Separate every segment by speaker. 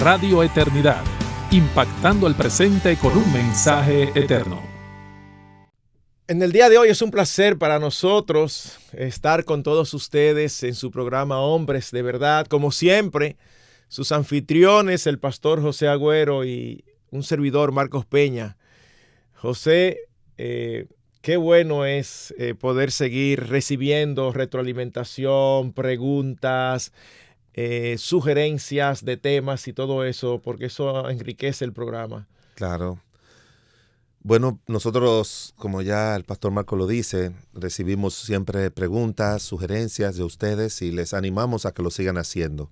Speaker 1: Radio Eternidad, impactando el presente con un mensaje eterno.
Speaker 2: En el día de hoy es un placer para nosotros estar con todos ustedes en su programa Hombres de Verdad. Como siempre, sus anfitriones, el pastor José Agüero y un servidor, Marcos Peña. José, qué bueno es poder seguir recibiendo retroalimentación, preguntas, sugerencias de temas y todo eso, porque eso enriquece el programa.
Speaker 3: Claro. Bueno, nosotros, como ya el pastor Marco lo dice, recibimos siempre preguntas, sugerencias de ustedes y les animamos a que lo sigan haciendo.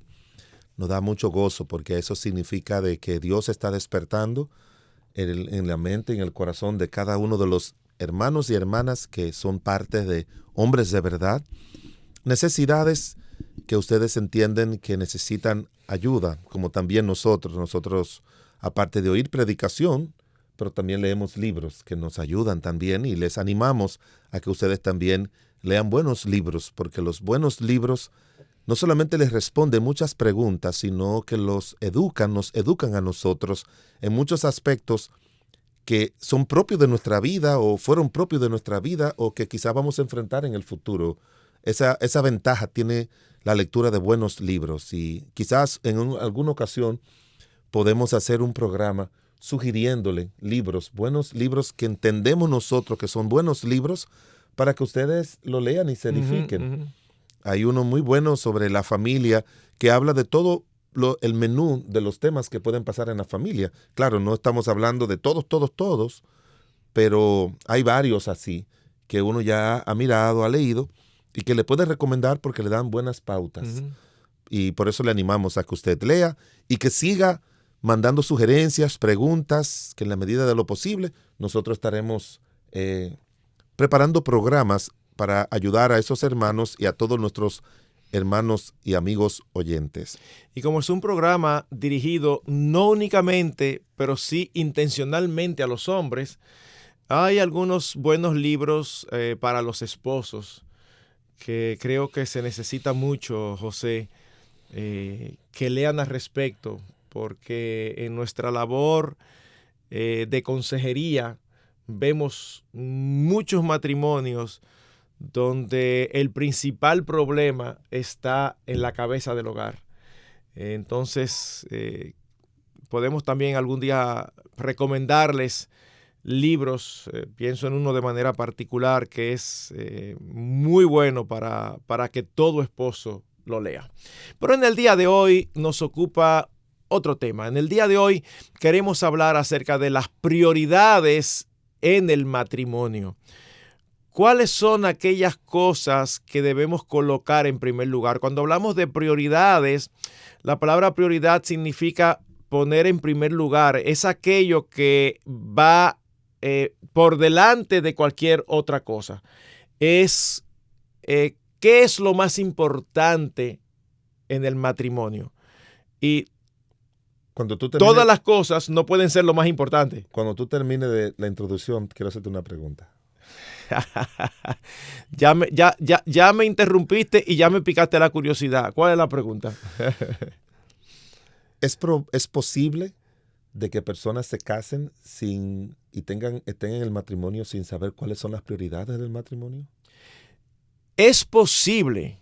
Speaker 3: Nos da mucho gozo porque eso significa de que Dios está despertando en la mente, en el corazón de cada uno de los hermanos y hermanas que son parte de Hombres de Verdad. Necesidades que ustedes entienden que necesitan ayuda, como también nosotros, aparte de oír predicación, pero también leemos libros que nos ayudan también y les animamos a que ustedes también lean buenos libros, porque los buenos libros no solamente les responden muchas preguntas, sino que nos educan a nosotros en muchos aspectos que son propios de nuestra vida o fueron propios de nuestra vida o que quizás vamos a enfrentar en el futuro. Esa ventaja tiene la lectura de buenos libros y quizás en alguna ocasión podemos hacer un programa sugiriéndole libros, buenos libros que entendemos nosotros que son buenos libros para que ustedes lo lean y se edifiquen. Hay uno muy bueno sobre la familia que habla de todo el menú de los temas que pueden pasar en la familia. Claro, no estamos hablando de todos, pero hay varios así que uno ya ha mirado, ha leído y que le puede recomendar porque le dan buenas pautas. Y por eso le animamos a que usted lea y que siga mandando sugerencias, preguntas, que en la medida de lo posible nosotros estaremos preparando programas para ayudar a esos hermanos y a todos nuestros hermanos y amigos oyentes.
Speaker 2: Y como es un programa dirigido no únicamente, pero sí intencionalmente a los hombres, hay algunos buenos libros para los esposos que creo que se necesita mucho, José, que lean al respecto, porque en nuestra labor de consejería vemos muchos matrimonios donde el principal problema está en la cabeza del hogar. Entonces, podemos también algún día recomendarles libros, pienso en uno de manera particular que es muy bueno para que todo esposo lo lea. Pero en el día de hoy nos ocupa otro tema. En el día de hoy queremos hablar acerca de las prioridades en el matrimonio. ¿Cuáles son aquellas cosas que debemos colocar en primer lugar? Cuando hablamos de prioridades, la palabra prioridad significa poner en primer lugar. Es aquello que va por delante de cualquier otra cosa. Es ¿qué es lo más importante en el matrimonio? Y todas las cosas no pueden ser lo más importante.
Speaker 3: Cuando tú termines de la introducción, quiero hacerte una pregunta.
Speaker 2: Ya me interrumpiste y ya me picaste la curiosidad. ¿Cuál es la pregunta?
Speaker 3: ¿Es posible de que personas se casen estén en el matrimonio sin saber cuáles son las prioridades del matrimonio?
Speaker 2: Es posible,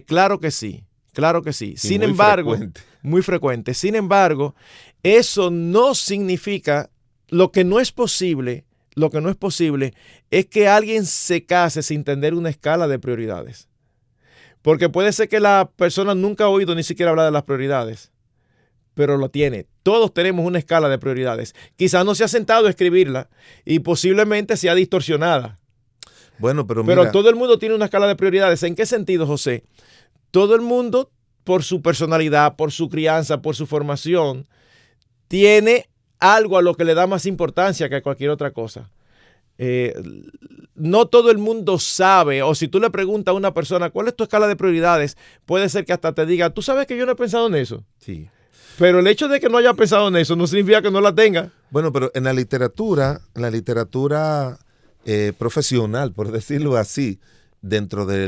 Speaker 2: claro que sí. Claro que sí. Sin embargo, muy frecuente. Sin embargo, eso no significa lo que no es posible es que alguien se case sin tener una escala de prioridades. Porque puede ser que la persona nunca ha oído ni siquiera hablar de las prioridades, pero lo tiene. Todos tenemos una escala de prioridades. Quizás no se ha sentado a escribirla y posiblemente sea distorsionada.
Speaker 3: Bueno, pero
Speaker 2: todo el mundo tiene una escala de prioridades. ¿En qué sentido, José? Todo el mundo, por su personalidad, por su crianza, por su formación, tiene algo a lo que le da más importancia que a cualquier otra cosa. No todo el mundo sabe, o si tú le preguntas a una persona ¿cuál es tu escala de prioridades? Puede ser que hasta te diga, ¿tú sabes que yo no he pensado en eso?
Speaker 3: Sí.
Speaker 2: Pero el hecho de que no haya pensado en eso no significa que no la tenga.
Speaker 3: Bueno, pero en la literatura profesional, por decirlo así, dentro de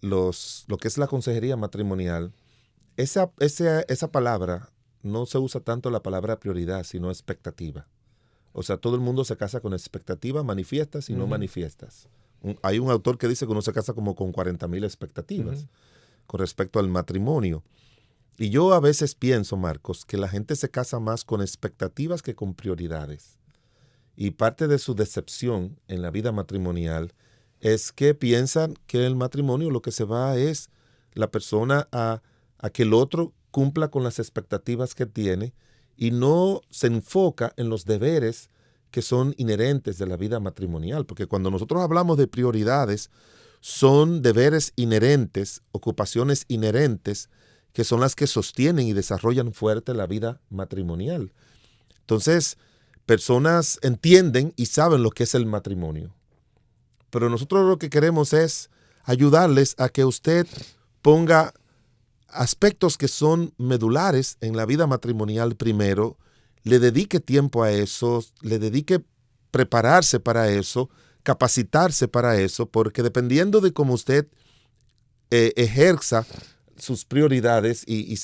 Speaker 3: lo que es la consejería matrimonial, esa palabra no se usa tanto la palabra prioridad, sino expectativa. O sea, todo el mundo se casa con expectativas, manifiestas y no manifiestas. Hay un autor que dice que uno se casa como con 40,000 expectativas con respecto al matrimonio. Y yo a veces pienso, Marcos, que la gente se casa más con expectativas que con prioridades. Y parte de su decepción en la vida matrimonial es que piensan que el matrimonio lo que se va es la persona a que el otro cumpla con las expectativas que tiene y no se enfoca en los deberes que son inherentes de la vida matrimonial. Porque cuando nosotros hablamos de prioridades, son deberes inherentes, ocupaciones inherentes, que son las que sostienen y desarrollan fuerte la vida matrimonial. Entonces, personas entienden y saben lo que es el matrimonio. Pero nosotros lo que queremos es ayudarles a que usted ponga aspectos que son medulares en la vida matrimonial primero, le dedique tiempo a eso, le dedique prepararse para eso, capacitarse para eso, porque dependiendo de cómo usted ejerza sus prioridades y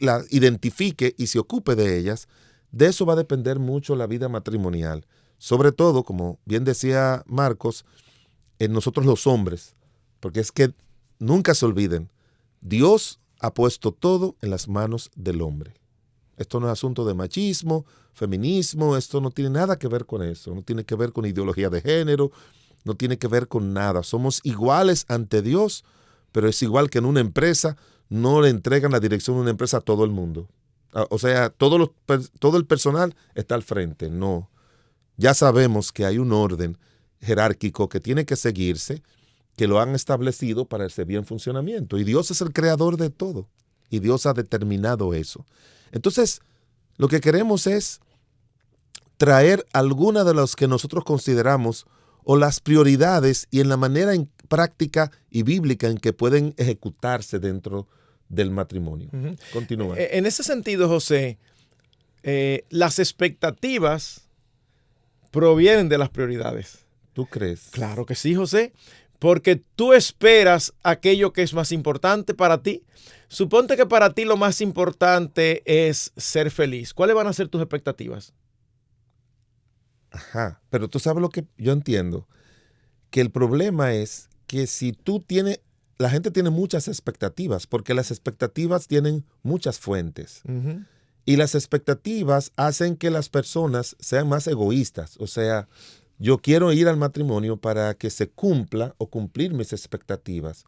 Speaker 3: la identifique y se ocupe de ellas, de eso va a depender mucho la vida matrimonial. Sobre todo, como bien decía Marcos, en nosotros los hombres, porque es que nunca se olviden, Dios ha puesto todo en las manos del hombre. Esto no es asunto de machismo, feminismo, esto no tiene nada que ver con eso, no tiene que ver con ideología de género, no tiene que ver con nada. Somos iguales ante Dios, pero es igual que en una empresa, no le entregan la dirección de una empresa a todo el mundo. O sea, todo el personal está al frente, no. Ya sabemos que hay un orden jerárquico que tiene que seguirse, que lo han establecido para ese bien funcionamiento. Y Dios es el creador de todo. Y Dios ha determinado eso. Entonces, lo que queremos es traer alguna de las que nosotros consideramos o las prioridades y en la manera en práctica y bíblica en que pueden ejecutarse dentro del matrimonio. Continúa.
Speaker 2: En ese sentido, José, las expectativas provienen de las prioridades.
Speaker 3: ¿Tú crees?
Speaker 2: Claro que sí, José, porque tú esperas aquello que es más importante para ti. Suponte que para ti lo más importante es ser feliz. ¿Cuáles van a ser tus expectativas?
Speaker 3: Ajá, pero tú sabes lo que yo entiendo, que el problema es que si tú tienes, la gente tiene muchas expectativas, porque las expectativas tienen muchas fuentes. Y las expectativas hacen que las personas sean más egoístas. O sea, yo quiero ir al matrimonio para que se cumpla o cumplir mis expectativas.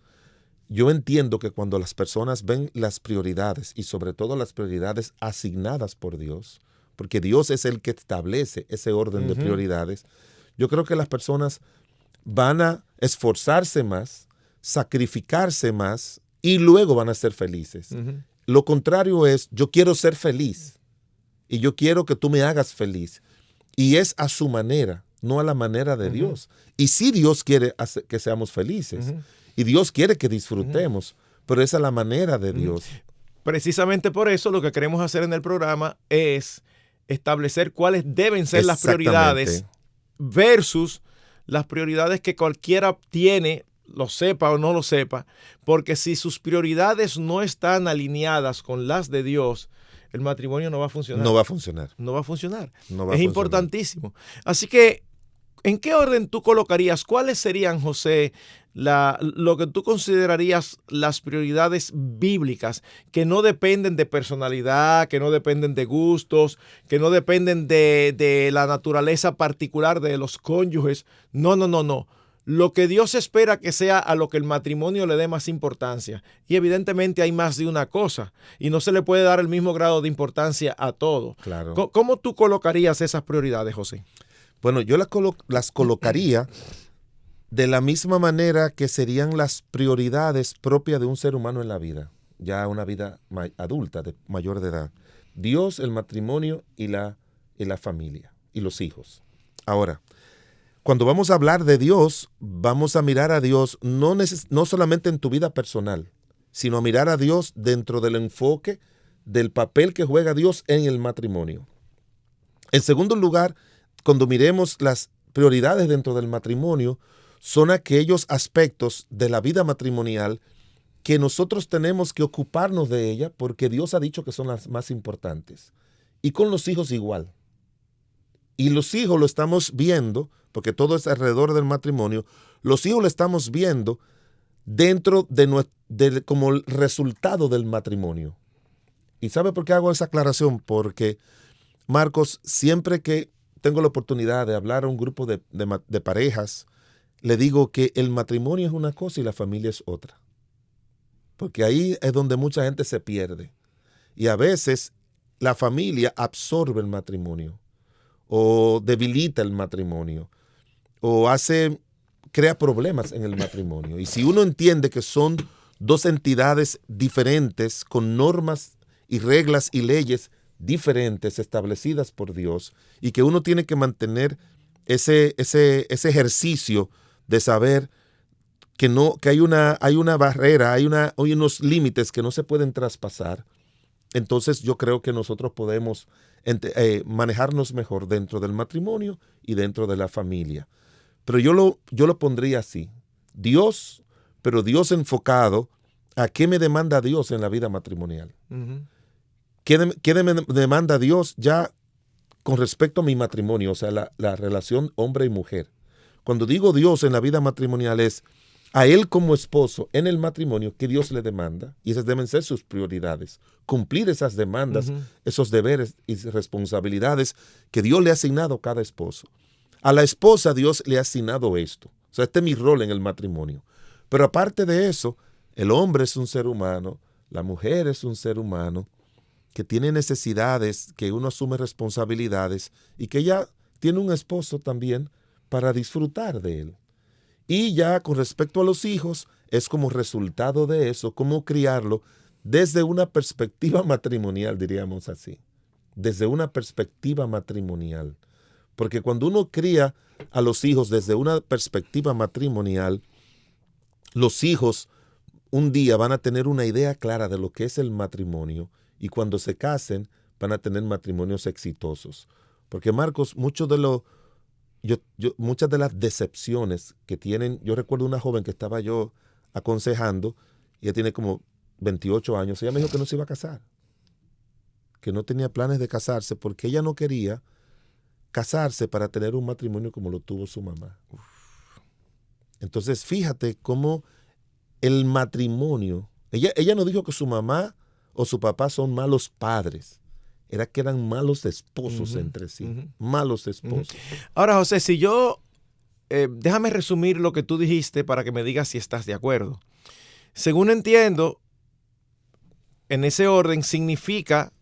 Speaker 3: Yo entiendo que cuando las personas ven las prioridades y sobre todo las prioridades asignadas por Dios, porque Dios es el que establece ese orden de prioridades, yo creo que las personas van a esforzarse más, sacrificarse más y luego van a ser felices. Lo contrario es, yo quiero ser feliz y yo quiero que tú me hagas feliz. Y es a su manera, no a la manera de Dios. Y sí, Dios quiere que seamos felices. Y Dios quiere que disfrutemos, pero esa es la manera de Dios.
Speaker 2: Precisamente por eso lo que queremos hacer en el programa es establecer cuáles deben ser las prioridades versus las prioridades que cualquiera tiene, lo sepa o no lo sepa, porque si sus prioridades no están alineadas con las de Dios, el matrimonio no va a funcionar.
Speaker 3: No va a funcionar.
Speaker 2: No va a funcionar.
Speaker 3: No va a
Speaker 2: es
Speaker 3: funcionar.
Speaker 2: Importantísimo. Así que, ¿en qué orden tú colocarías? ¿Cuáles serían, José, lo que tú considerarías las prioridades bíblicas que no dependen de personalidad, que no dependen de gustos, que no dependen de la naturaleza particular de los cónyuges? No. Lo que Dios espera que sea a lo que el matrimonio le dé más importancia. Y evidentemente hay más de una cosa. Y no se le puede dar el mismo grado de importancia a todo.
Speaker 3: Claro.
Speaker 2: ¿Cómo tú colocarías esas prioridades, José?
Speaker 3: Bueno, yo las colocaría de la misma manera que serían las prioridades propias de un ser humano en la vida, ya una vida adulta, mayor de edad. Dios, el matrimonio y la familia y los hijos. Ahora, cuando vamos a hablar de Dios, vamos a mirar a Dios no solamente en tu vida personal, sino a mirar a Dios dentro del enfoque del papel que juega Dios en el matrimonio. En segundo lugar, cuando miremos las prioridades dentro del matrimonio, son aquellos aspectos de la vida matrimonial que nosotros tenemos que ocuparnos de ella porque Dios ha dicho que son las más importantes. Y con los hijos igual. Y los hijos lo estamos viendo, porque todo es alrededor del matrimonio, los hijos lo estamos viendo dentro de como el resultado del matrimonio. ¿Y sabe por qué hago esa aclaración? Porque, Marcos, siempre que tengo la oportunidad de hablar a un grupo de parejas, le digo que el matrimonio es una cosa y la familia es otra. Porque ahí es donde mucha gente se pierde. Y a veces la familia absorbe el matrimonio o debilita el matrimonio o crea problemas en el matrimonio. Y si uno entiende que son dos entidades diferentes con normas y reglas y leyes diferentes establecidas por Dios y que uno tiene que mantener ese ejercicio de saber que hay una barrera, hay unos límites que no se pueden traspasar, entonces yo creo que nosotros podemos manejarnos mejor dentro del matrimonio y dentro de la familia. Pero yo lo pondría así. Dios, pero Dios enfocado a qué me demanda Dios en la vida matrimonial.
Speaker 2: Uh-huh.
Speaker 3: ¿Qué me demanda Dios ya con respecto a mi matrimonio? O sea, la relación hombre y mujer. Cuando digo Dios en la vida matrimonial es a él como esposo en el matrimonio que Dios le demanda, y esas deben ser sus prioridades. Cumplir esas demandas, esos deberes y responsabilidades que Dios le ha asignado a cada esposo. A la esposa Dios le ha asignado esto. O sea, este es mi rol en el matrimonio. Pero aparte de eso, el hombre es un ser humano, la mujer es un ser humano que tiene necesidades, que uno asume responsabilidades y que ella tiene un esposo también para disfrutar de él. Y ya con respecto a los hijos, es como resultado de eso, cómo criarlo desde una perspectiva matrimonial, diríamos así. Desde una perspectiva matrimonial. Porque cuando uno cría a los hijos desde una perspectiva matrimonial, los hijos un día van a tener una idea clara de lo que es el matrimonio y cuando se casen van a tener matrimonios exitosos. Porque Marcos, muchas de las decepciones que tienen, yo recuerdo una joven que estaba yo aconsejando, ella tiene como 28 años, ella me dijo que no se iba a casar, que no tenía planes de casarse porque ella no quería casarse para tener un matrimonio como lo tuvo su mamá. Entonces, fíjate cómo el matrimonio, ella no dijo que su mamá o su papá son malos padres, era que eran malos esposos entre sí, malos esposos.
Speaker 2: Ahora, José, si yo, déjame resumir lo que tú dijiste para que me digas si estás de acuerdo. Según entiendo, en ese orden significa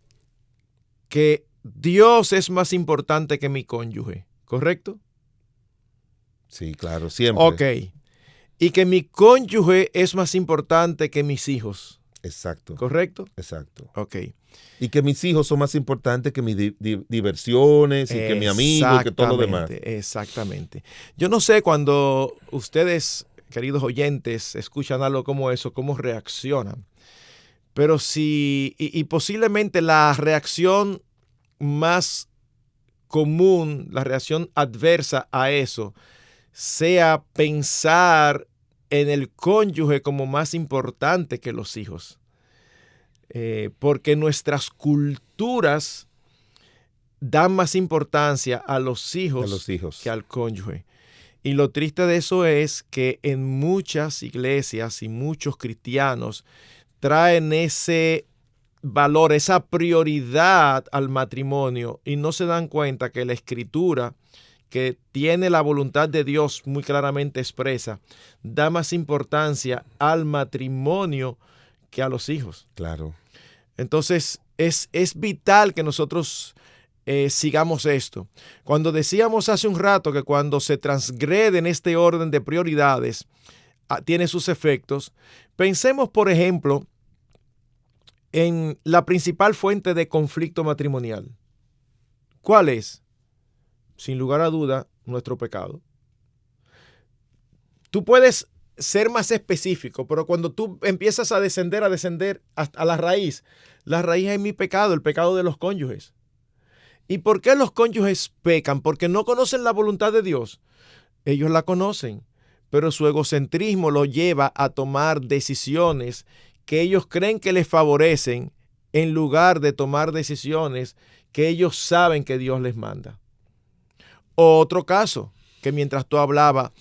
Speaker 2: que Dios es más importante que mi cónyuge, ¿correcto?
Speaker 3: Sí, claro, siempre.
Speaker 2: Ok. Y que mi cónyuge es más importante que mis hijos.
Speaker 3: Exacto.
Speaker 2: ¿Correcto?
Speaker 3: Exacto.
Speaker 2: Ok.
Speaker 3: Y que mis hijos son más importantes que mis diversiones y que mi amigo y que todo lo demás.
Speaker 2: Exactamente. Yo no sé cuando ustedes, queridos oyentes, escuchan algo como eso, cómo reaccionan. Pero si, y posiblemente la reacción más común, la reacción adversa a eso, sea pensar en el cónyuge como más importante que los hijos. Porque nuestras culturas dan más importancia a los hijos que al cónyuge. Y lo triste de eso es que en muchas iglesias y muchos cristianos traen ese valor, esa prioridad al matrimonio y no se dan cuenta que la Escritura, que tiene la voluntad de Dios muy claramente expresa, da más importancia al matrimonio que a los hijos.
Speaker 3: Claro.
Speaker 2: Entonces, es vital que nosotros sigamos esto. Cuando decíamos hace un rato que cuando se transgrede en este orden de prioridades, tiene sus efectos, pensemos, por ejemplo, en la principal fuente de conflicto matrimonial. ¿Cuál es? Sin lugar a duda, nuestro pecado. Tú puedes ser más específico, pero cuando tú empiezas a descender hasta la raíz es mi pecado, el pecado de los cónyuges. ¿Y por qué los cónyuges pecan? Porque no conocen la voluntad de Dios. Ellos la conocen, pero su egocentrismo lo lleva a tomar decisiones que ellos creen que les favorecen en lugar de tomar decisiones que ellos saben que Dios les manda. Otro caso que mientras tú hablabas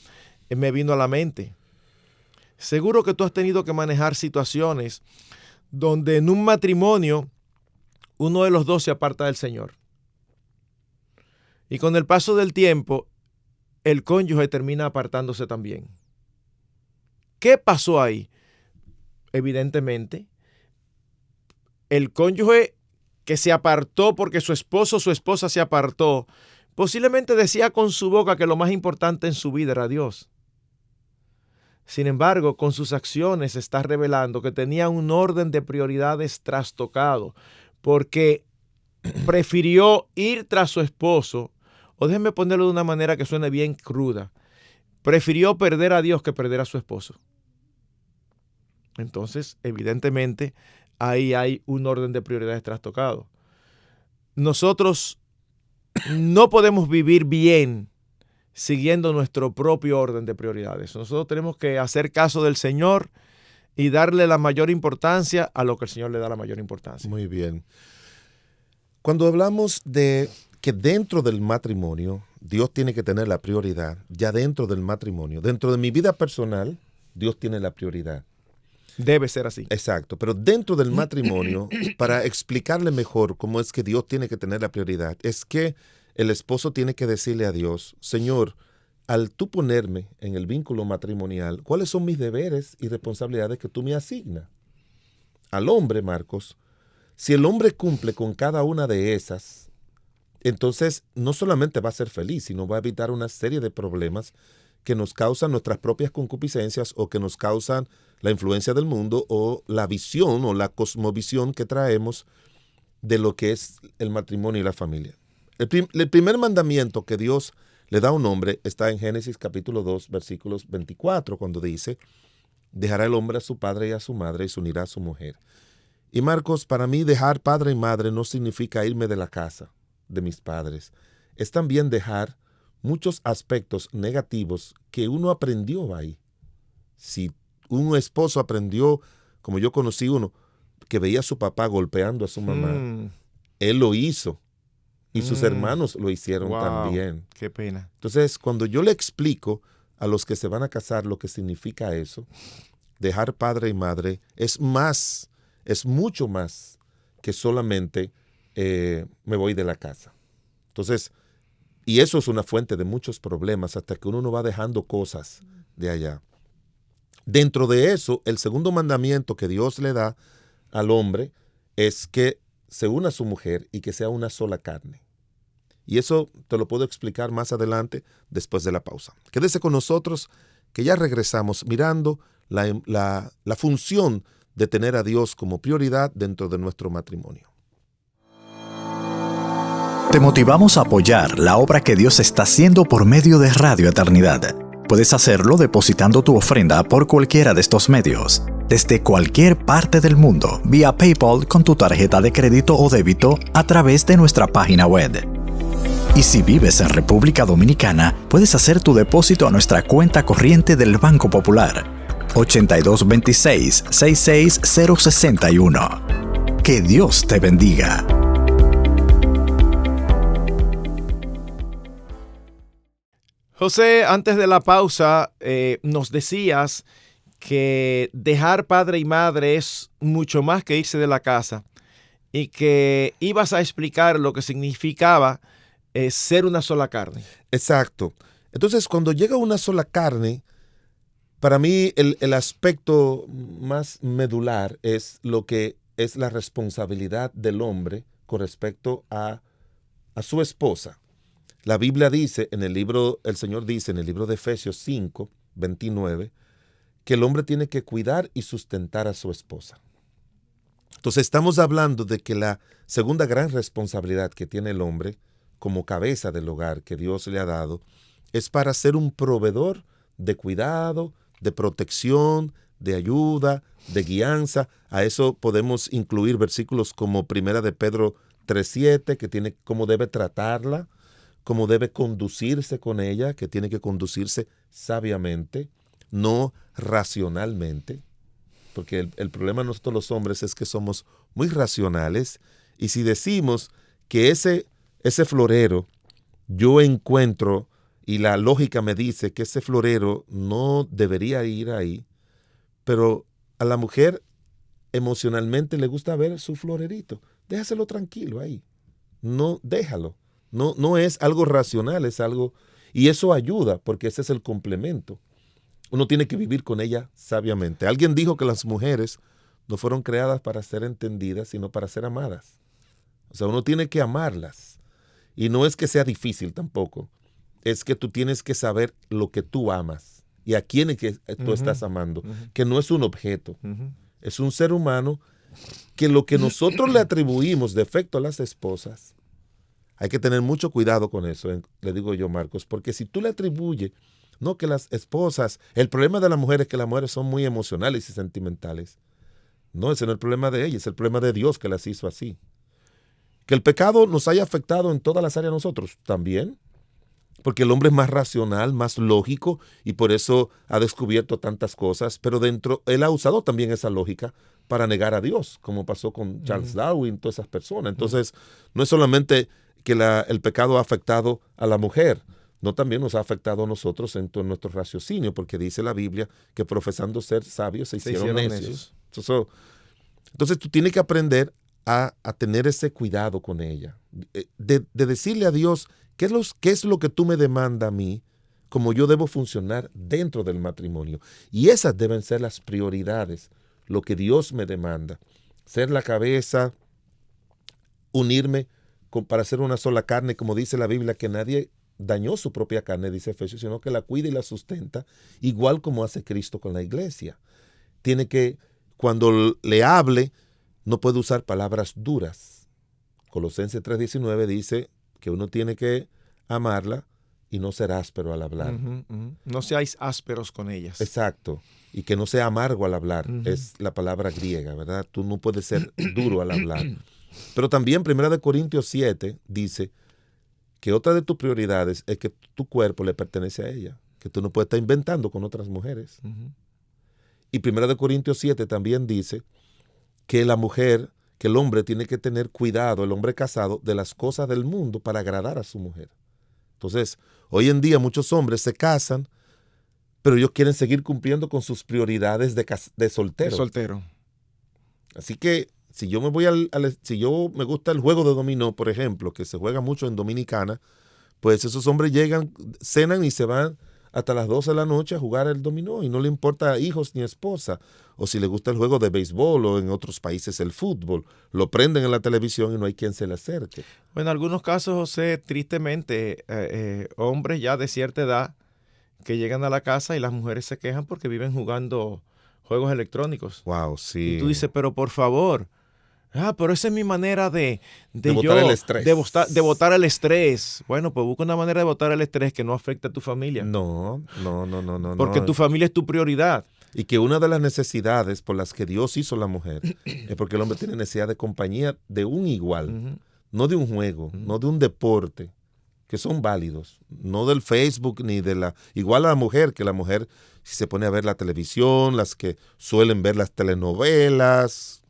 Speaker 2: me vino a la mente. Seguro que tú has tenido que manejar situaciones donde en un matrimonio uno de los dos se aparta del Señor. Y con el paso del tiempo, el cónyuge termina apartándose también. ¿Qué pasó ahí? Evidentemente, el cónyuge que se apartó porque su esposo o su esposa se apartó, posiblemente decía con su boca que lo más importante en su vida era Dios. Sin embargo, con sus acciones está revelando que tenía un orden de prioridades trastocado, porque prefirió ir tras su esposo, o déjenme ponerlo de una manera que suene bien cruda, prefirió perder a Dios que perder a su esposo. Entonces, evidentemente, ahí hay un orden de prioridades trastocado. Nosotros no podemos vivir bien siguiendo nuestro propio orden de prioridades. Nosotros tenemos que hacer caso del Señor y darle la mayor importancia a lo que el Señor le da la mayor importancia.
Speaker 3: Muy bien. Cuando hablamos de que dentro del matrimonio Dios tiene que tener la prioridad, ya dentro del matrimonio, dentro de mi vida personal, Dios tiene la prioridad.
Speaker 2: Debe ser así.
Speaker 3: Exacto, pero dentro del matrimonio, para explicarle mejor cómo es que Dios tiene que tener la prioridad, es que el esposo tiene que decirle a Dios, Señor, al tú ponerme en el vínculo matrimonial, ¿cuáles son mis deberes y responsabilidades que tú me asignas? Al hombre, Marcos, si el hombre cumple con cada una de esas, entonces no solamente va a ser feliz, sino va a evitar una serie de problemas que nos causan nuestras propias concupiscencias o que nos causan la influencia del mundo o la visión o la cosmovisión que traemos de lo que es el matrimonio y la familia. El primer mandamiento que Dios le da a un hombre está en Génesis capítulo 2, versículos 24, cuando dice, dejará el hombre a su padre y a su madre y se unirá a su mujer. Y Marcos, para mí dejar padre y madre no significa irme de la casa de mis padres. Es también dejar muchos aspectos negativos que uno aprendió ahí. Si un esposo aprendió, como yo conocí uno, que veía a su papá golpeando a su mamá, él lo hizo. Y sus hermanos lo hicieron también.
Speaker 2: Qué pena.
Speaker 3: Entonces, cuando yo le explico a los que se van a casar lo que significa eso, dejar padre y madre es más, es mucho más que solamente me voy de la casa. Entonces, y eso es una fuente de muchos problemas hasta que uno no va dejando cosas de allá. Dentro de eso, el segundo mandamiento que Dios le da al hombre es que se una a su mujer y que sea una sola carne. Y eso te lo puedo explicar más adelante después de la pausa. Quédese con nosotros que ya regresamos mirando la función de tener a Dios como prioridad dentro de nuestro matrimonio.
Speaker 4: Te motivamos a apoyar la obra que Dios está haciendo por medio de Radio Eternidad. Puedes hacerlo depositando tu ofrenda por cualquiera de estos medios, desde cualquier parte del mundo, vía PayPal con tu tarjeta de crédito o débito a través de nuestra página web. Y si vives en República Dominicana, puedes hacer tu depósito a nuestra cuenta corriente del Banco Popular, 8226-66061. Que Dios te bendiga.
Speaker 2: José, antes de la pausa, nos decías que dejar padre y madre es mucho más que irse de la casa y que ibas a explicar lo que significaba ser una sola carne.
Speaker 3: Exacto. Entonces, cuando llega una sola carne, para mí el aspecto más medular es lo que es la responsabilidad del hombre con respecto a su esposa. La Biblia dice, el Señor dice en el libro de Efesios 5, 29, que el hombre tiene que cuidar y sustentar a su esposa. Entonces estamos hablando de que la segunda gran responsabilidad que tiene el hombre como cabeza del hogar que Dios le ha dado es para ser un proveedor de cuidado, de protección, de ayuda, de guianza. A eso podemos incluir versículos como 1 de Pedro 3:7, que tiene cómo debe tratarla, cómo debe conducirse con ella, que tiene que conducirse sabiamente, no racionalmente, porque el problema de nosotros los hombres es que somos muy racionales, y si decimos que ese florero yo encuentro y la lógica me dice que ese florero no debería ir ahí, pero a la mujer emocionalmente le gusta ver su florerito, déjaselo tranquilo ahí, no, déjalo, no es algo racional, es algo, y eso ayuda porque ese es el complemento. Uno tiene que vivir con ella sabiamente. Alguien dijo que las mujeres no fueron creadas para ser entendidas, sino para ser amadas. O sea, uno tiene que amarlas. Y no es que sea difícil tampoco. Es que tú tienes que saber lo que tú amas y a quién es que tú estás amando. Que no es un objeto. Es un ser humano que lo que nosotros le atribuimos defecto a las esposas, hay que tener mucho cuidado con eso, le digo yo, Marcos, porque si tú le atribuyes, no que las esposas, el problema de las mujeres es que las mujeres son muy emocionales y sentimentales. No, ese no es el problema de ellas, es el problema de Dios que las hizo así. Que el pecado nos haya afectado en todas las áreas de nosotros, también, porque el hombre es más racional, más lógico, y por eso ha descubierto tantas cosas, pero dentro, él ha usado también esa lógica para negar a Dios, como pasó con Charles Darwin, todas esas personas. Entonces, no es solamente que el pecado ha afectado a la mujer, no, también nos ha afectado a nosotros en todo nuestro raciocinio, porque dice la Biblia que profesando ser sabios se hicieron necios. Entonces tú tienes que aprender a tener ese cuidado con ella, de decirle a Dios qué es lo que tú me demandas a mí, como yo debo funcionar dentro del matrimonio. Y esas deben ser las prioridades, lo que Dios me demanda. Ser la cabeza, unirme para ser una sola carne, como dice la Biblia, que nadie dañó su propia carne, dice Efesios, sino que la cuida y la sustenta, igual como hace Cristo con la iglesia. Tiene que, cuando le hable, no puede usar palabras duras. Colosenses 3:19 dice que uno tiene que amarla y no ser áspero al hablar.
Speaker 2: No seáis ásperos con ellas.
Speaker 3: Exacto. Y que no sea amargo al hablar. Es la palabra griega, ¿verdad? Tú no puedes ser duro al hablar. Pero también 1 Corintios 7 dice que otra de tus prioridades es que tu cuerpo le pertenece a ella, que tú no puedes estar inventando con otras mujeres. Y 1 Corintios 7 también dice que la mujer, que el hombre tiene que tener cuidado, el hombre casado, de las cosas del mundo para agradar a su mujer. Entonces, hoy en día muchos hombres se casan, pero ellos quieren seguir cumpliendo con sus prioridades de soltero.
Speaker 2: De soltero.
Speaker 3: Así que si yo me gusta el juego de dominó, por ejemplo, que se juega mucho en Dominicana, pues esos hombres llegan, cenan y se van hasta las 12 de la noche a jugar el dominó y no le importa hijos ni esposa. O si le gusta el juego de béisbol o en otros países el fútbol, lo prenden en la televisión y no hay quien se le acerque.
Speaker 2: Bueno, en algunos casos, José, tristemente, hombres ya de cierta edad que llegan a la casa y las mujeres se quejan porque viven jugando juegos electrónicos.
Speaker 3: Wow, sí.
Speaker 2: Y tú dices, pero por favor, pero esa es mi manera de
Speaker 3: botar el estrés.
Speaker 2: De botar el estrés. Bueno, pues busca una manera de botar el estrés que no afecte a tu familia.
Speaker 3: No.
Speaker 2: Porque tu familia es tu prioridad.
Speaker 3: Y que una de las necesidades por las que Dios hizo a la mujer es porque el hombre tiene necesidad de compañía de un igual, no de un juego, no de un deporte, que son válidos, no del Facebook ni de la... Igual a la mujer, que la mujer si se pone a ver la televisión, las que suelen ver las telenovelas,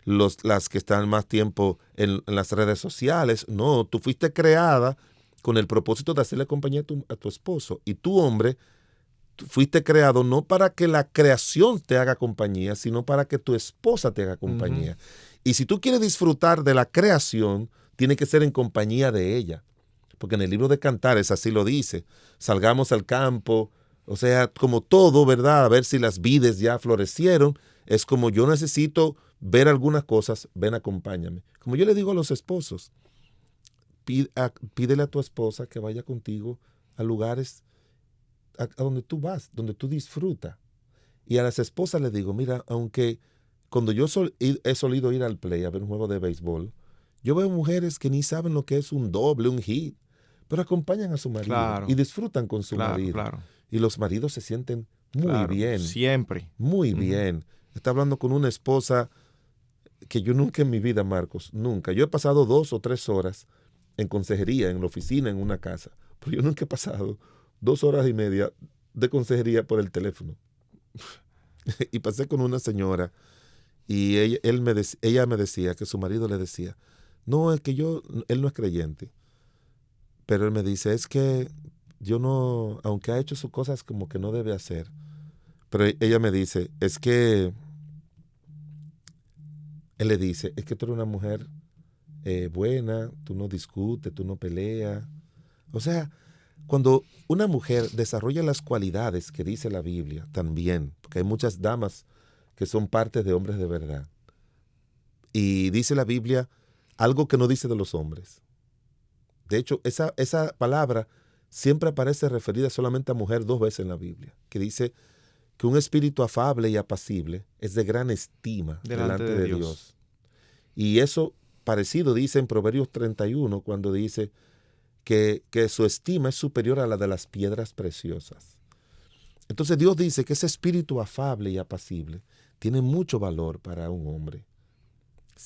Speaker 3: las que están más tiempo en las redes sociales. No, tú fuiste creada con el propósito de hacerle compañía a tu esposo. Y tú, hombre, fuiste creado no para que la creación te haga compañía, sino para que tu esposa te haga compañía. Y si tú quieres disfrutar de la creación, tiene que ser en compañía de ella. Porque en el libro de Cantares así lo dice. Salgamos al campo, o sea, como todo, ¿verdad? A ver si las vides ya florecieron. Es como yo necesito ver algunas cosas, ven, acompáñame. Como yo le digo a los esposos, pídele a tu esposa que vaya contigo a lugares a donde tú vas, donde tú disfrutas. Y a las esposas les digo, mira, aunque cuando yo he solido ir al play a ver un juego de béisbol, yo veo mujeres que ni saben lo que es un doble, un hit, pero acompañan a su marido y disfrutan con su marido. Claro. Y los maridos se sienten muy bien.
Speaker 2: Siempre.
Speaker 3: Muy bien. Está hablando con una esposa que yo nunca en mi vida, Marcos, nunca. Yo he pasado 2 o 3 horas en consejería, en la oficina, en una casa. Pero yo nunca he pasado 2 horas y media de consejería por el teléfono. Y pasé con una señora y ella me decía que su marido le decía, no, es que él no es creyente. Pero él me dice, es que yo no, aunque ha hecho sus cosas como que no debe hacer. Pero ella me dice, es que, él le dice, es que tú eres una mujer buena, tú no discutes, tú no peleas. O sea, cuando una mujer desarrolla las cualidades que dice la Biblia también, porque hay muchas damas que son parte de hombres de verdad. Y dice la Biblia algo que no dice de los hombres. De hecho, esa palabra siempre aparece referida solamente a mujer 2 veces en la Biblia, que dice que un espíritu afable y apacible es de gran estima delante de Dios. Y eso parecido dice en Proverbios 31, cuando dice que su estima es superior a la de las piedras preciosas. Entonces Dios dice que ese espíritu afable y apacible tiene mucho valor para un hombre.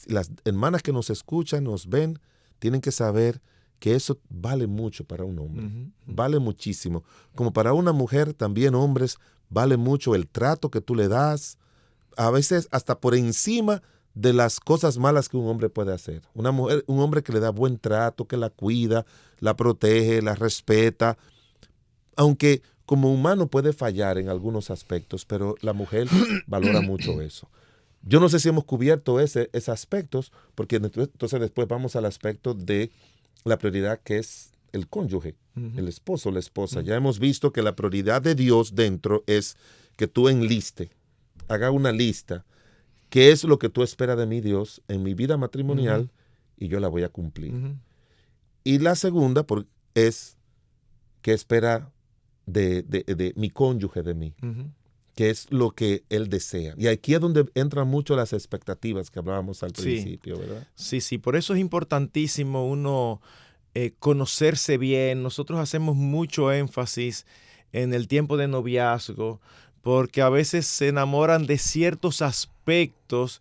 Speaker 3: Las hermanas que nos escuchan, nos ven, tienen que saber que eso vale mucho para un hombre. Vale muchísimo. Como para una mujer, también hombres, vale mucho el trato que tú le das, a veces hasta por encima de las cosas malas que un hombre puede hacer. Un hombre que le da buen trato, que la cuida, la protege, la respeta, aunque como humano puede fallar en algunos aspectos, pero la mujer valora mucho eso. Yo no sé si hemos cubierto esos aspectos, porque entonces después vamos al aspecto de la prioridad que es el cónyuge, el esposo, la esposa. Ya hemos visto que la prioridad de Dios dentro es que tú haga una lista. ¿Qué es lo que tú esperas de mí, Dios, en mi vida matrimonial? Y yo la voy a cumplir. Y la segunda es qué espera de mi cónyuge de mí. Que es lo que él desea. Y aquí es donde entran mucho las expectativas que hablábamos al principio, ¿verdad?
Speaker 2: Sí, por eso es importantísimo uno conocerse bien. Nosotros hacemos mucho énfasis en el tiempo de noviazgo, porque a veces se enamoran de ciertos aspectos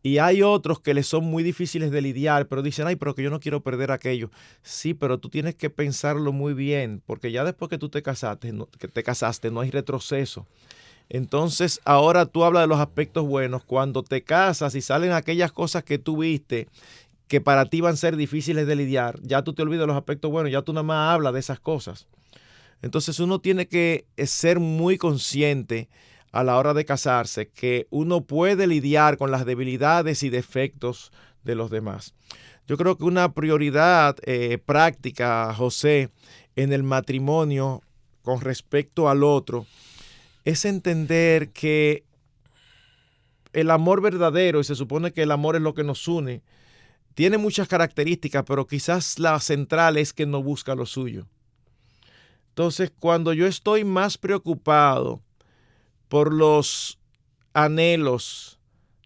Speaker 2: y hay otros que les son muy difíciles de lidiar, pero dicen, pero que yo no quiero perder aquello. Sí, pero tú tienes que pensarlo muy bien, porque ya después que tú te casaste, no hay retroceso. Entonces, ahora tú hablas de los aspectos buenos. Cuando te casas y salen aquellas cosas que tú viste que para ti van a ser difíciles de lidiar, ya tú te olvidas de los aspectos buenos, ya tú nada más hablas de esas cosas. Entonces, uno tiene que ser muy consciente a la hora de casarse que uno puede lidiar con las debilidades y defectos de los demás. Yo creo que una prioridad práctica, José, en el matrimonio con respecto al otro, es entender que el amor verdadero, y se supone que el amor es lo que nos une, tiene muchas características, pero quizás la central es que no busca lo suyo. Entonces, cuando yo estoy más preocupado por los anhelos,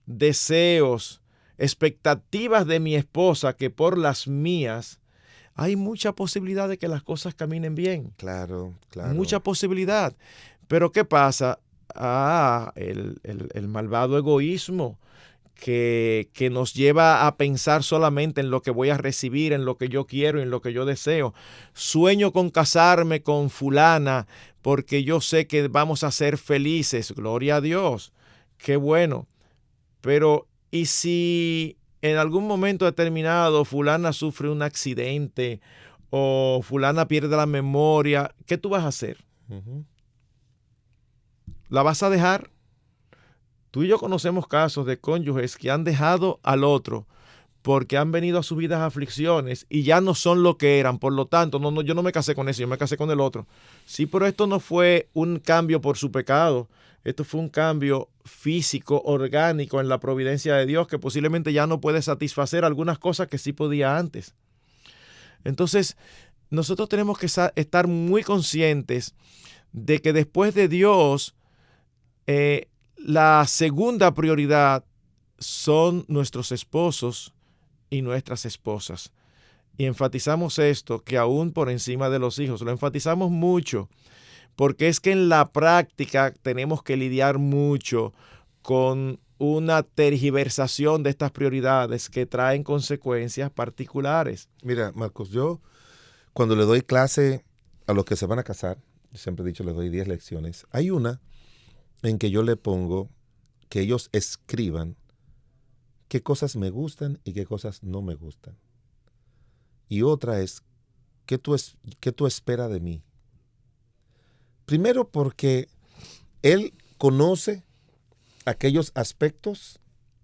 Speaker 2: deseos, expectativas de mi esposa que por las mías, hay mucha posibilidad de que las cosas caminen bien.
Speaker 3: Claro.
Speaker 2: Mucha posibilidad. Pero ¿qué pasa? El malvado egoísmo que nos lleva a pensar solamente en lo que voy a recibir, en lo que yo quiero, en lo que yo deseo. Sueño con casarme con fulana porque yo sé que vamos a ser felices. Gloria a Dios. Qué bueno. Pero, ¿y si en algún momento determinado fulana sufre un accidente o fulana pierde la memoria? ¿Qué tú vas a hacer? ¿La vas a dejar? Tú y yo conocemos casos de cónyuges que han dejado al otro porque han venido a sus vidas aflicciones y ya no son lo que eran. Por lo tanto, yo no me casé con ese, yo me casé con el otro. Sí, pero esto no fue un cambio por su pecado. Esto fue un cambio físico, orgánico en la providencia de Dios que posiblemente ya no puede satisfacer algunas cosas que sí podía antes. Entonces, nosotros tenemos que estar muy conscientes de que después de Dios, la segunda prioridad son nuestros esposos y nuestras esposas. Y enfatizamos esto, que aún por encima de los hijos, lo enfatizamos mucho, porque es que en la práctica tenemos que lidiar mucho con una tergiversación de estas prioridades que traen consecuencias particulares.
Speaker 3: Mira, Marcos, yo cuando le doy clase a los que se van a casar, siempre he dicho, les doy 10 lecciones. Hay una en que yo le pongo que ellos escriban qué cosas me gustan y qué cosas no me gustan. Y otra es, ¿qué tú esperas de mí? Primero porque él conoce aquellos aspectos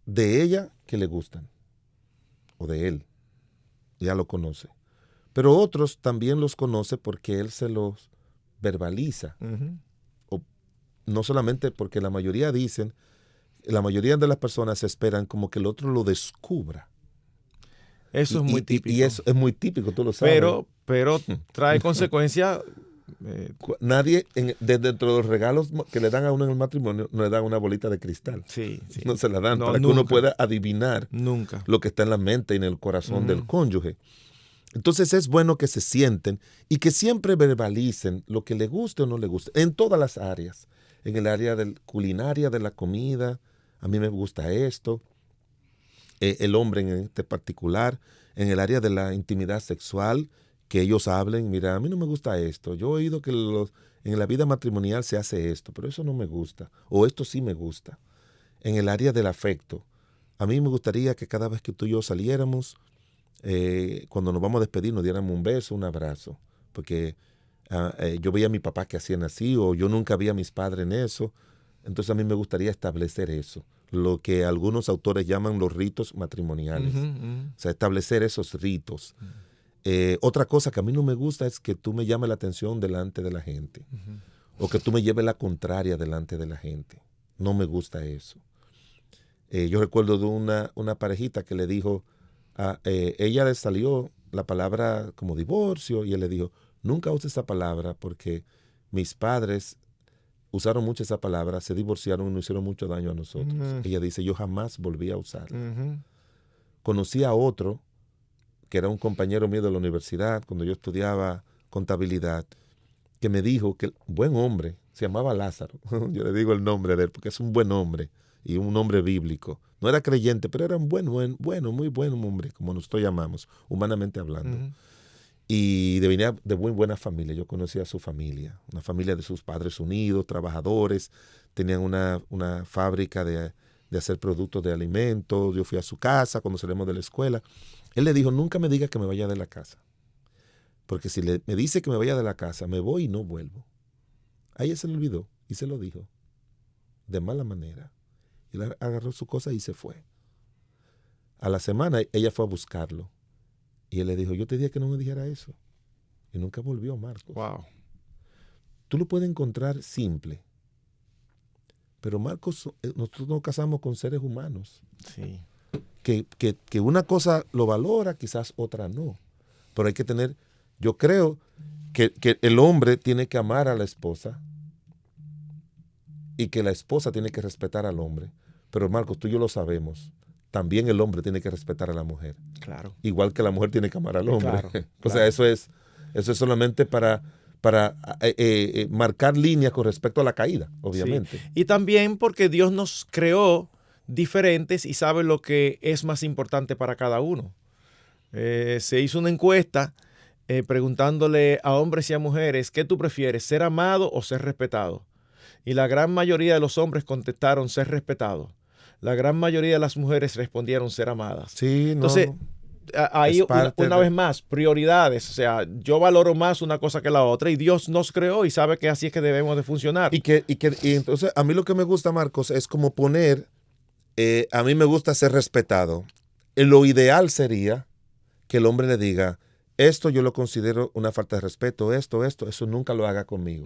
Speaker 3: de ella que le gustan, o de él, ya lo conoce. Pero otros también los conoce porque él se los verbaliza. O no solamente porque la mayoría dicen, la mayoría de las personas esperan como que el otro lo descubra.
Speaker 2: Eso es muy típico.
Speaker 3: Y eso es muy típico, tú lo sabes.
Speaker 2: Pero trae consecuencias.
Speaker 3: Nadie, dentro de los regalos que le dan a uno en el matrimonio, no le dan una bolita de cristal.
Speaker 2: Sí.
Speaker 3: No se la dan
Speaker 2: No,
Speaker 3: para
Speaker 2: nunca.
Speaker 3: que uno pueda adivinar
Speaker 2: Nunca.
Speaker 3: lo que está en la mente y en el corazón del cónyuge. Entonces es bueno que se sienten y que siempre verbalicen lo que le guste o no le guste, en todas las áreas. En el área culinaria, de la comida, a mí me gusta esto. El hombre en este particular, en el área de la intimidad sexual, que ellos hablen, mira, a mí no me gusta esto. Yo he oído que en la vida matrimonial se hace esto, pero eso no me gusta. O esto sí me gusta. En el área del afecto, a mí me gustaría que cada vez que tú y yo saliéramos, cuando nos vamos a despedir, nos diéramos un beso, un abrazo. Porque yo veía a mi papá que hacían así, o yo nunca vi a mis padres en eso. Entonces a mí me gustaría establecer eso, lo que algunos autores llaman los ritos matrimoniales. O sea, establecer esos ritos. Otra cosa que a mí no me gusta es que tú me llames la atención delante de la gente. O que tú me lleves la contraria delante de la gente. No me gusta eso. Yo recuerdo de una parejita que le dijo, ella le salió la palabra como divorcio y él le dijo, nunca use esa palabra porque mis padres usaron mucho esa palabra, se divorciaron y nos hicieron mucho daño a nosotros. Ella dice, yo jamás volví a usarla. Conocí a otro que era un compañero mío de la universidad, cuando yo estudiaba contabilidad, que me dijo que buen hombre, se llamaba Lázaro, yo le digo el nombre de él, porque es un buen hombre, y un hombre bíblico. No era creyente, pero era un muy buen hombre, como nosotros llamamos, humanamente hablando. Y venía de muy buena familia, yo conocía a su familia, una familia de sus padres unidos, trabajadores, tenían una fábrica de hacer productos de alimentos. Yo fui a su casa cuando salimos de la escuela. Él le dijo, nunca me diga que me vaya de la casa. Porque si me dice que me vaya de la casa, me voy y no vuelvo. A ella se le olvidó y se lo dijo. De mala manera. Y él agarró su cosa y se fue. A la semana ella fue a buscarlo. Y él le dijo, yo te dije que no me dijera eso. Y nunca volvió, Marcos.
Speaker 2: Wow.
Speaker 3: Tú lo puedes encontrar simple. Pero Marcos, nosotros nos casamos con seres humanos.
Speaker 2: Sí.
Speaker 3: Que una cosa lo valora, quizás otra no. Pero hay que tener, yo creo que el hombre tiene que amar a la esposa y que la esposa tiene que respetar al hombre. Pero Marcos, tú y yo lo sabemos. También el hombre tiene que respetar a la mujer.
Speaker 2: Claro.
Speaker 3: Igual que la mujer tiene que amar al hombre.
Speaker 2: Claro,
Speaker 3: O sea, eso es solamente para marcar líneas con respecto a la caída, obviamente.
Speaker 2: Sí. Y también porque Dios nos creó diferentes y sabe lo que es más importante para cada uno. Se hizo una encuesta preguntándole a hombres y a mujeres, ¿qué tú prefieres, ser amado o ser respetado? Y la gran mayoría de los hombres contestaron ser respetado. La gran mayoría de las mujeres respondieron ser amadas.
Speaker 3: Sí, no.
Speaker 2: Entonces, ahí una vez más, prioridades. O sea, yo valoro más una cosa que la otra y Dios nos creó y sabe que así es que debemos de funcionar.
Speaker 3: Y entonces a mí lo que me gusta, Marcos, es como poner, a mí me gusta ser respetado. Lo ideal sería que el hombre le diga, esto yo lo considero una falta de respeto, eso nunca lo haga conmigo.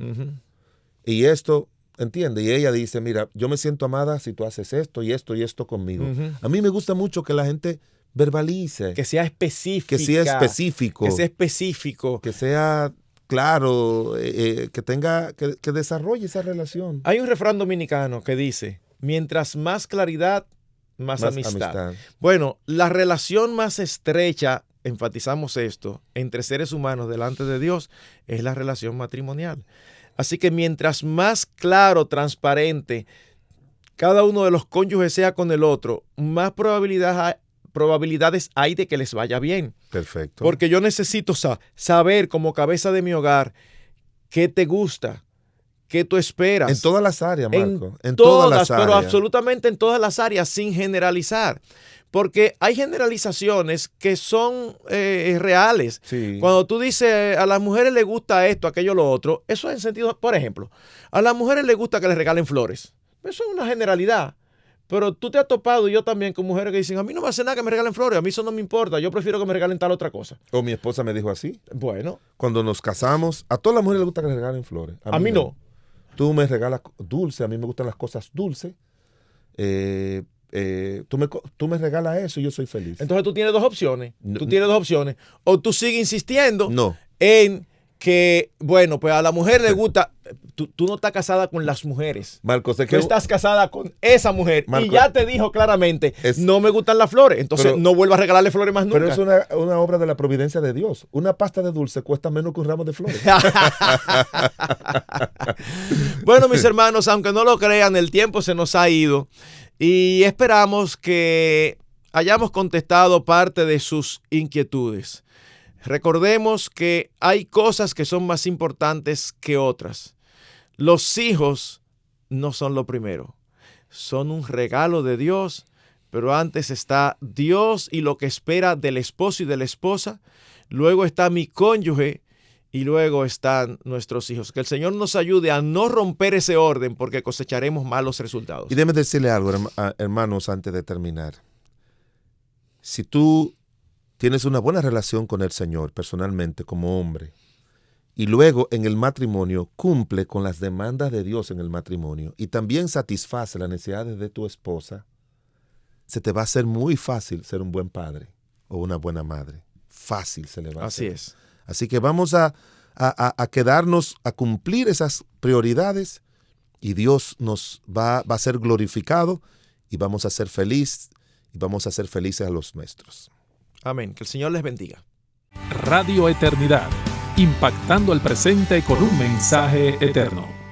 Speaker 3: Y esto, ¿entiende? Y ella dice, mira, yo me siento amada si tú haces esto y esto conmigo. A mí me gusta mucho que la gente verbalice.
Speaker 2: Que sea específico.
Speaker 3: Que sea específico.
Speaker 2: Que sea específico.
Speaker 3: Que sea claro, que desarrolle esa relación.
Speaker 2: Hay un refrán dominicano que dice, mientras más claridad, más amistad. Bueno, la relación más estrecha, enfatizamos esto, entre seres humanos delante de Dios, es la relación matrimonial. Así que mientras más claro, transparente cada uno de los cónyuges sea con el otro, más probabilidades hay de que les vaya bien.
Speaker 3: Perfecto.
Speaker 2: Porque yo necesito saber como cabeza de mi hogar qué te gusta, qué tú esperas.
Speaker 3: En todas las áreas, Marco. En
Speaker 2: todas
Speaker 3: las áreas.
Speaker 2: Pero absolutamente en todas las áreas, sin generalizar. Porque hay generalizaciones que son reales.
Speaker 3: Sí.
Speaker 2: Cuando tú dices a las mujeres les gusta esto, aquello, lo otro, eso es en sentido, por ejemplo, a las mujeres les gusta que les regalen flores. Eso es una generalidad. Pero tú te has topado, y yo también, con mujeres que dicen, a mí no me hace nada que me regalen flores, a mí eso no me importa, yo prefiero que me regalen tal otra cosa.
Speaker 3: O mi esposa me dijo así.
Speaker 2: Bueno.
Speaker 3: Cuando nos casamos, a todas las mujeres les gusta que les regalen flores.
Speaker 2: A mí no.
Speaker 3: Tú me regalas dulce, a mí me gustan las cosas dulces. Tú me regalas eso y yo soy feliz.
Speaker 2: Entonces tú tienes dos opciones. O tú sigues insistiendo en que, bueno, pues a la mujer le gusta. Tú no estás casada con las mujeres.
Speaker 3: Marcos,
Speaker 2: tú estás casada con esa mujer. Marcos, y ya te dijo claramente, no me gustan las flores. Entonces no vuelvas a regalarle flores más nunca.
Speaker 3: Pero es una obra de la providencia de Dios. Una pasta de dulce cuesta menos que un ramo de flores.
Speaker 2: Bueno, mis hermanos, aunque no lo crean, el tiempo se nos ha ido. Y esperamos que hayamos contestado parte de sus inquietudes. Recordemos que hay cosas que son más importantes que otras. Los hijos no son lo primero. Son un regalo de Dios, pero antes está Dios y lo que espera del esposo y de la esposa. Luego está mi cónyuge y luego están nuestros hijos. Que el Señor nos ayude a no romper ese orden porque cosecharemos malos resultados.
Speaker 3: Y déjeme decirle algo, hermanos, antes de terminar. Si tú tienes una buena relación con el Señor personalmente como hombre y luego en el matrimonio cumple con las demandas de Dios en el matrimonio y también satisface las necesidades de tu esposa, se te va a hacer muy fácil ser un buen padre o una buena madre. Fácil se le va a hacer.
Speaker 2: Así es.
Speaker 3: Así que vamos a quedarnos a cumplir esas prioridades y Dios nos va a ser glorificado y vamos a ser felices y vamos a ser felices a los nuestros.
Speaker 2: Amén. Que el Señor les bendiga.
Speaker 1: Radio Eternidad, impactando el presente con un mensaje eterno.